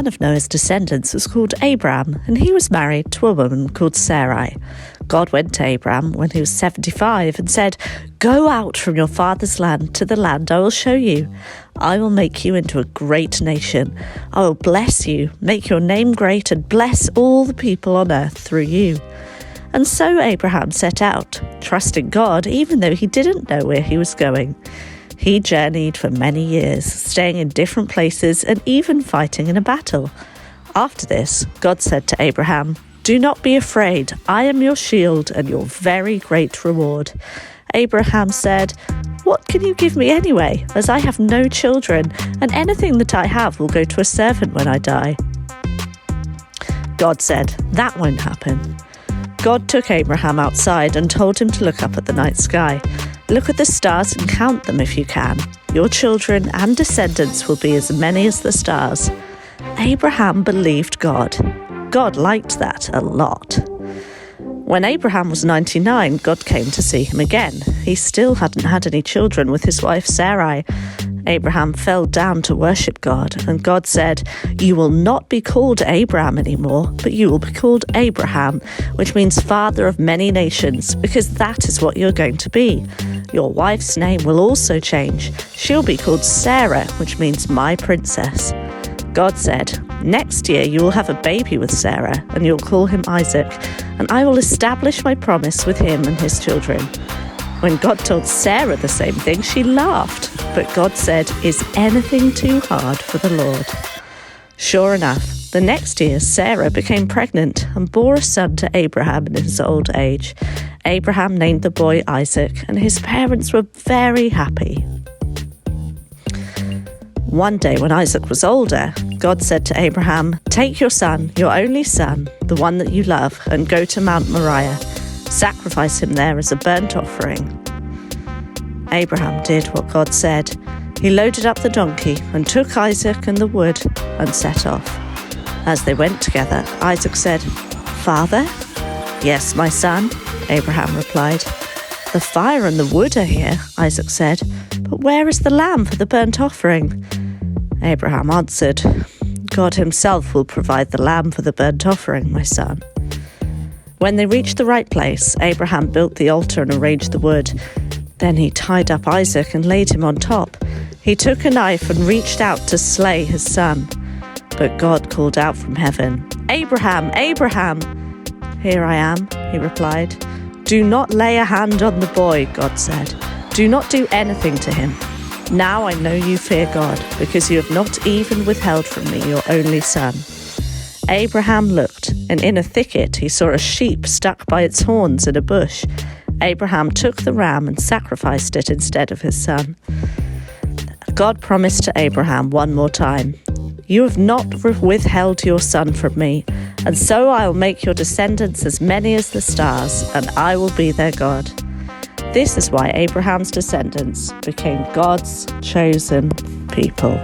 of Noah's descendants was called Abram, and he was married to a woman called Sarai. God went to Abram when he was 75 and said, "Go out from your father's land to the land I will show you. I will make you into a great nation. I will bless you, make your name great, and bless all the people on earth through you." And so Abraham set out, trusting God even though he didn't know where he was going. He journeyed for many years, staying in different places and even fighting in a battle. After this, God said to Abraham, "Do not be afraid. I am your shield and your very great reward." Abraham said, "What can you give me anyway, as I have no children, and anything that I have will go to a servant when I die?" God said, "That won't happen." God took Abraham outside and told him to look up at the night sky. "Look at the stars and count them if you can. Your children and descendants will be as many as the stars." Abraham believed God. God liked that a lot. When Abraham was 99, God came to see him again. He still hadn't had any children with his wife Sarai. Abraham fell down to worship God, and God said, "You will not be called Abram anymore, but you will be called Abraham, which means father of many nations, because that is what you're going to be. Your wife's name will also change. She'll be called Sarah, which means my princess." God said, "Next year you will have a baby with Sarah, and you'll call him Isaac, and I will establish my promise with him and his children." When God told Sarah the same thing, she laughed. But God said, "Is anything too hard for the Lord?" Sure enough, the next year Sarah became pregnant and bore a son to Abraham in his old age. Abraham named the boy Isaac, and his parents were very happy. One day when Isaac was older, God said to Abraham, "Take your son, your only son, the one that you love, and go to Mount Moriah. Sacrifice him there as a burnt offering." Abraham did what God said. He loaded up the donkey and took Isaac and the wood and set off. As they went together, Isaac said, "Father?" "Yes, my son," Abraham replied. "The fire and the wood are here," Isaac said, "but where is the lamb for the burnt offering?" Abraham answered, "God himself will provide the lamb for the burnt offering, my son." When they reached the right place, Abraham built the altar and arranged the wood. Then he tied up Isaac and laid him on top. He took a knife and reached out to slay his son. But God called out from heaven, "Abraham, Abraham!" "Here I am," he replied. "Do not lay a hand on the boy," God said. "Do not do anything to him. Now I know you fear God, because you have not even withheld from me your only son." Abraham looked, and in a thicket he saw a sheep stuck by its horns in a bush. Abraham took the ram and sacrificed it instead of his son. God promised to Abraham one more time, "You have not withheld your son from me, and so I will make your descendants as many as the stars, and I will be their God." This is why Abraham's descendants became God's chosen people.